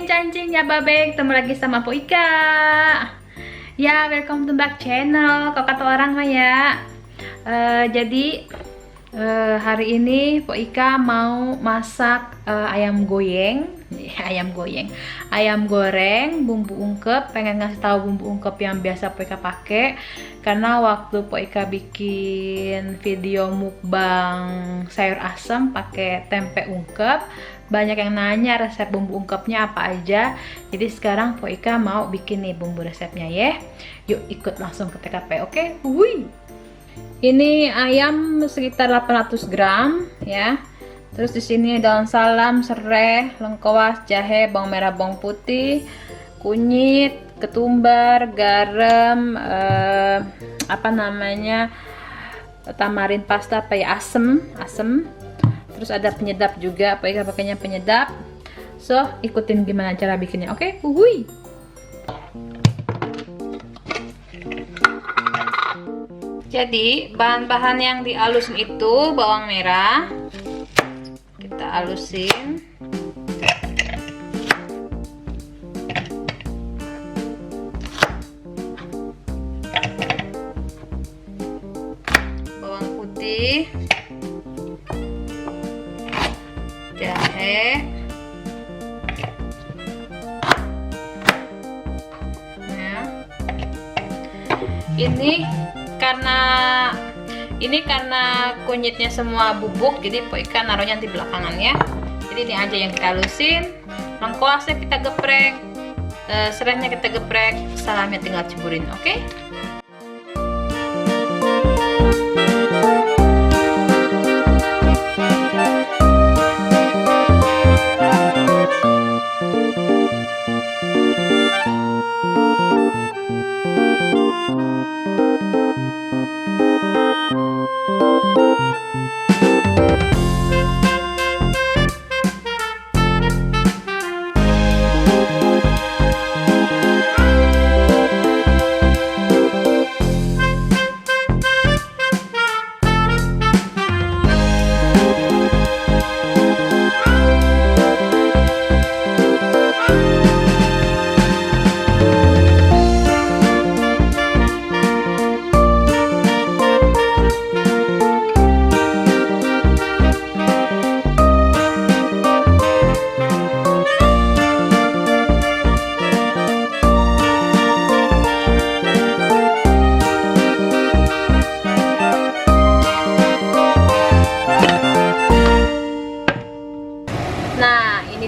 Neng Cancing ya Babe, ketemu lagi sama Po Ika. Ya, welcome to back channel. Kalau kata orang mah ya. Jadi hari ini Po Ika mau masak ayam goyeng, ayam goreng, bumbu ungkep. Pengen ngasih tahu bumbu ungkep yang biasa Po Ika pakai, karena waktu Po Ika bikin video mukbang sayur asam pakai tempe ungkep, banyak yang nanya resep bumbu ungkepnya apa aja. Jadi sekarang Po Ika mau bikin nih bumbu resepnya ya. Yuk ikut langsung ke TKP, oke? Wih. Ini ayam sekitar 800 gram ya. Terus di sini daun salam, serai, lengkuas, jahe, bawang merah, bawang putih, kunyit, ketumbar, garam, tamarin pasta, asem. Terus ada penyedap juga, Ika pakainya penyedap. So, ikutin gimana cara bikinnya, oke? Wuih. Jadi, bahan-bahan yang dihalusin itu bawang merah. Kita halusin. Bawang putih. Jahe, ya. Ini karena kunyitnya semua bubuk, jadi Po Ika naruhnya di belakangan ya. Jadi ini aja yang kita halusin. Lengkuasnya kita geprek, serainya kita geprek, salamnya tinggal ceburin, oke?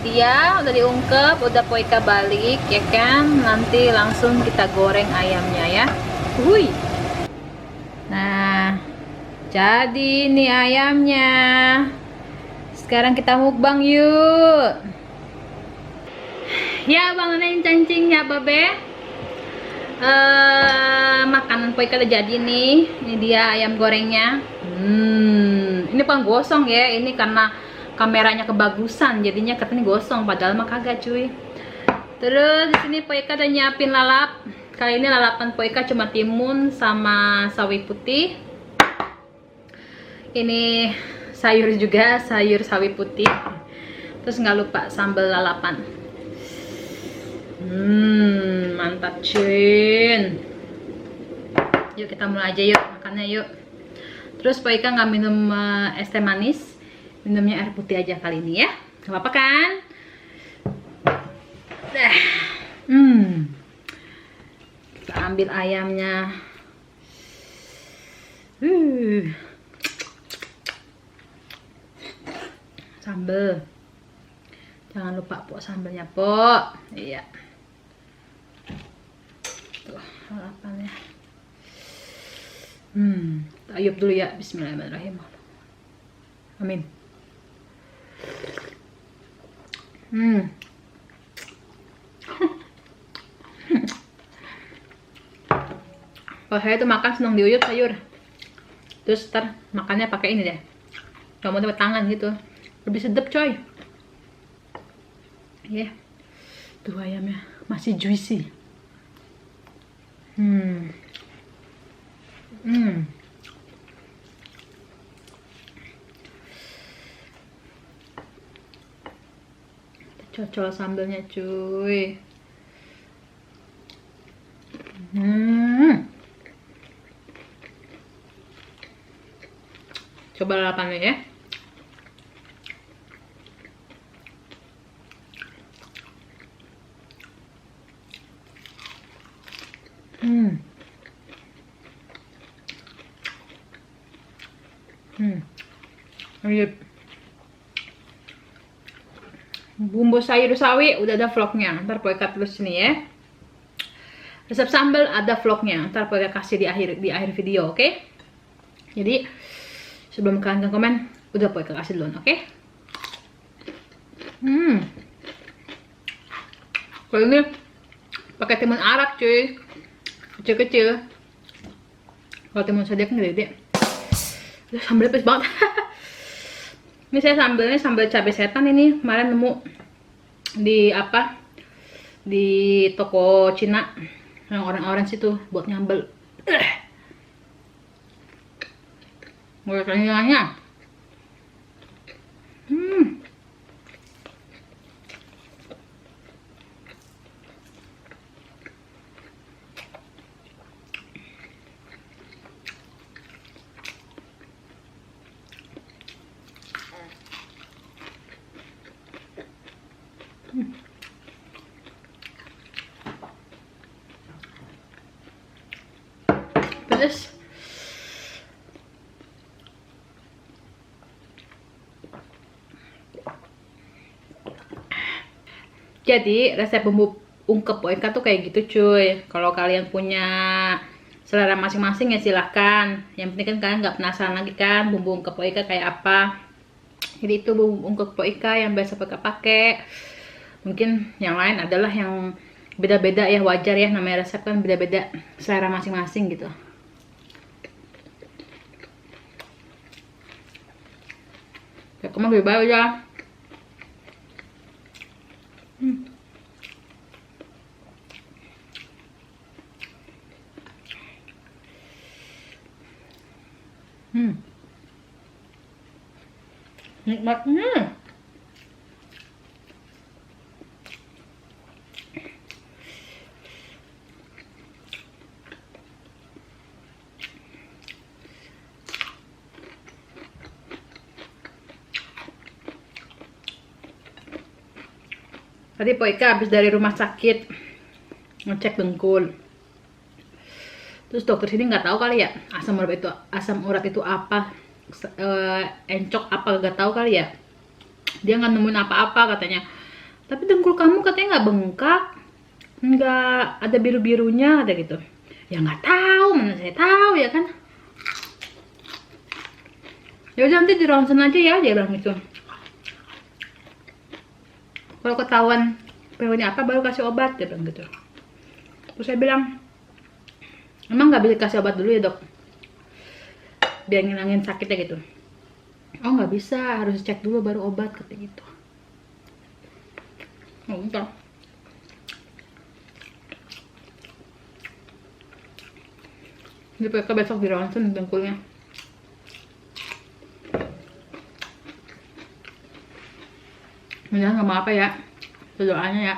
Dia udah diungkep, udah Po Ika balik ya kan. Nanti langsung kita goreng ayamnya ya. Hui. Nah, jadi ini ayamnya. Sekarang kita mukbang yuk. Ya Bang Neng Cancing ya Babe. Makanan Po Ika udah jadi nih. Ini dia ayam gorengnya. Ini pan gosong ya. Ini karena kameranya kebagusan, jadinya katanya gosong, padahal mah kagak cuy. Terus di sini Po Ika udah nyiapin lalap. Kali ini lalapan Po Ika cuma timun sama sawi putih. Ini sayur juga, sayur sawi putih. Terus nggak lupa sambal lalapan. Mantap cuy. Yuk kita mulai aja yuk makannya yuk. Terus Po Ika nggak minum es teh manis, minumnya air putih aja kali ini ya. Gak apa-apa kan? Kita ambil ayamnya. Sambal. Jangan lupa Po sambalnya Po. Iya. Tuh lalapannya. Ayub dulu ya. Bismillahirrahmanirrahim. Amin. Kalau saya tuh makan senang diuyup sayur. Terus ntar makannya pakai ini deh. Gak mau pakai tangan gitu. Lebih sedap coy. Ya. Tuh ayamnya masih juicy. Cocol sambelnya cuy. Coba lalapannya ya. Lanjut. Bumbu sayur sawi udah ada vlognya. Ntar Poika tulis sini ya. Resep sambal ada vlognya. Ntar Poika kasih di akhir video, oke? Jadi sebelum kalian komen, udah Poika kasih duluan, oke? Kalau ini pakai timun Arab cuy, kecil-kecil. Kalau timun Sadia kan gede-gede. Sambalnya pedes banget. Ini saya sambalnya sambal cabai setan ini. Kemarin nemu di di toko Cina yang orange itu buat nyambel. Mulai kenyangnya. Pedas. Jadi resep bumbu ungkep Poika tuh kayak gitu cuy. Kalau kalian punya selera masing-masing ya silahkan. Yang penting kan kalian nggak penasaran lagi kan bumbu ungkep Poika kayak apa. Jadi itu bumbu ungkep Poika yang biasa Poika pakai. Mungkin yang lain adalah yang beda-beda ya, wajar ya, namanya resep kan beda-beda selera masing-masing gitu. Ya kamu lebih baik ya. Nikmatnya. Tadi Poika habis dari rumah sakit ngecek dengkul. Terus dokter sini nggak tahu kali ya asam urat itu apa, encok apa nggak tahu kali ya. Dia nggak nemuin apa-apa katanya. Tapi dengkul kamu katanya nggak bengkak, nggak ada biru-birunya, ada gitu. Ya nggak tahu, mana saya tahu ya kan. Ya udah nanti di ronsen aja ya, dia bilang gitu. Kalau ketahuan penyakitnya apa baru kasih obat, dia bilang gitu. Terus saya bilang, emang nggak bisa kasih obat dulu ya dok? Biar ngilangin sakitnya gitu. Oh nggak bisa, harus cek dulu baru obat katanya gitu. Oh bentar. Ini mereka besok di ronsen dengkulnya. Mudah nggak mau apa ya, doanya ya.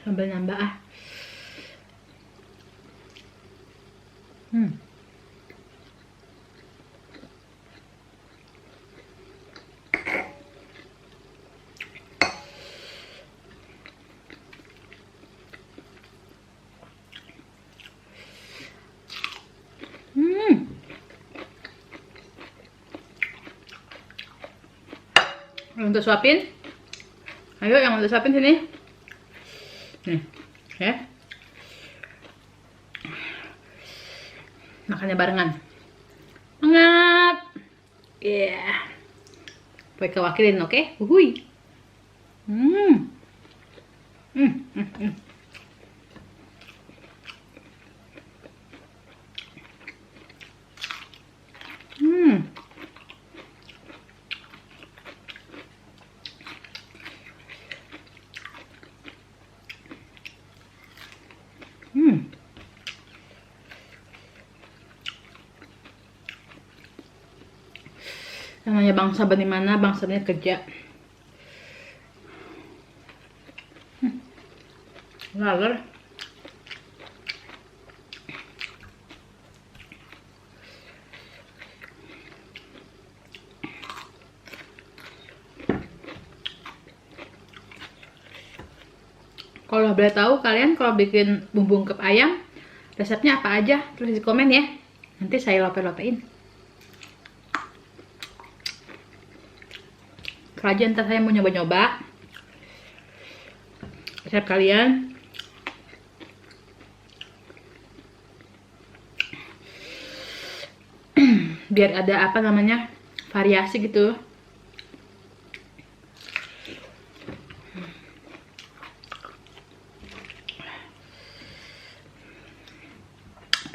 Sambil nambah ah. Untuk suapin, ayo yang untuk suapin sini. Nih, ya. Makannya barengan. Mangap. Yeah. Poika wakilin, oke? Uhuy. Hmm, hmm, hmm. Hmm. Hmm. Namanya bangsa bagaimana, bangsanya kerja. Laler. Kalau boleh tahu kalian kalau bikin bumbu ungkep ayam resepnya apa aja, tulis di komen ya. Nanti saya lope-lopein. Kerajaan ntar saya mau nyoba-nyoba resep kalian. Biar ada apa namanya, variasi gitu.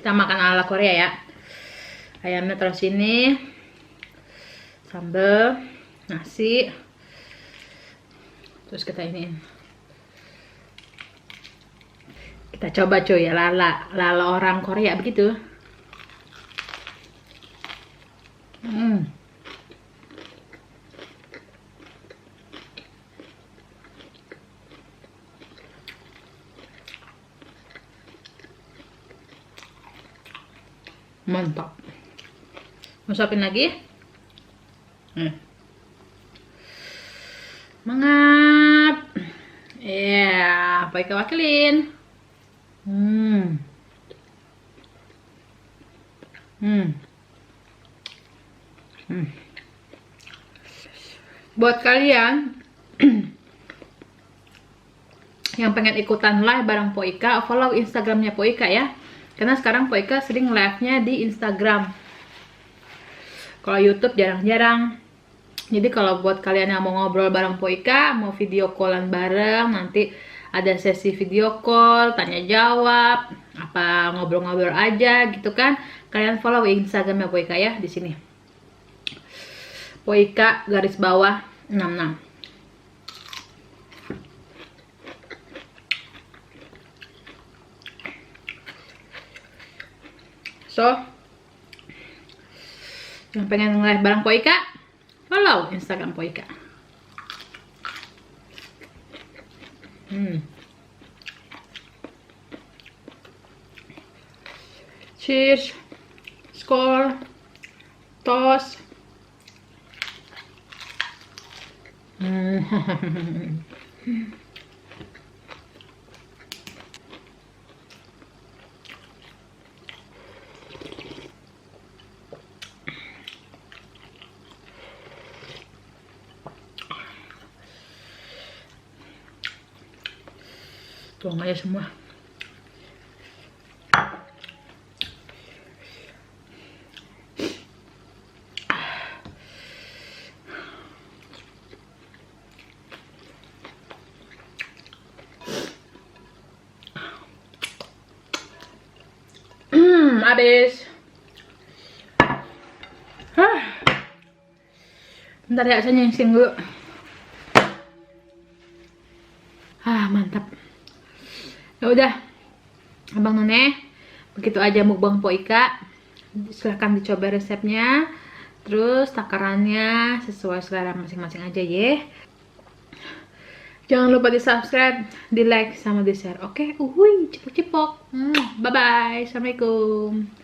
Kita makan ala Korea ya. Ayamnya terus ini, sambal, nasi, terus kita ini. Kita coba cuy ya, lala orang Korea begitu. Mantap. Mau suapin lagi? Mangap. Ya, pakai kewakilin. Buat kalian yang pengen ikutan live bareng Po Ika, follow Instagramnya Po Ika ya. Karena sekarang Po Ika sering live-nya di Instagram. Kalau YouTube jarang-jarang. Jadi kalau buat kalian yang mau ngobrol bareng Po Ika, mau video callan bareng, nanti ada sesi video call, tanya jawab, apa ngobrol-ngobrol aja gitu kan. Kalian follow Instagramnya Po Ika ya di sini. Po Ika garis bawah 66. So, yang pengen ngeliat bareng Po Ika, follow Instagram Po Ika. Cheers, skål, tos. Tuang aja semua. Habis. Bentar ya, saya nyingsing dulu. Mantap. Ya udah, Abang None, begitu aja mukbang Po Ika. Silahkan dicoba resepnya, terus takarannya sesuai selera masing-masing aja ya. Jangan lupa di subscribe, di like, sama di share. Oke, cipok-cipok. Bye bye, assalamualaikum.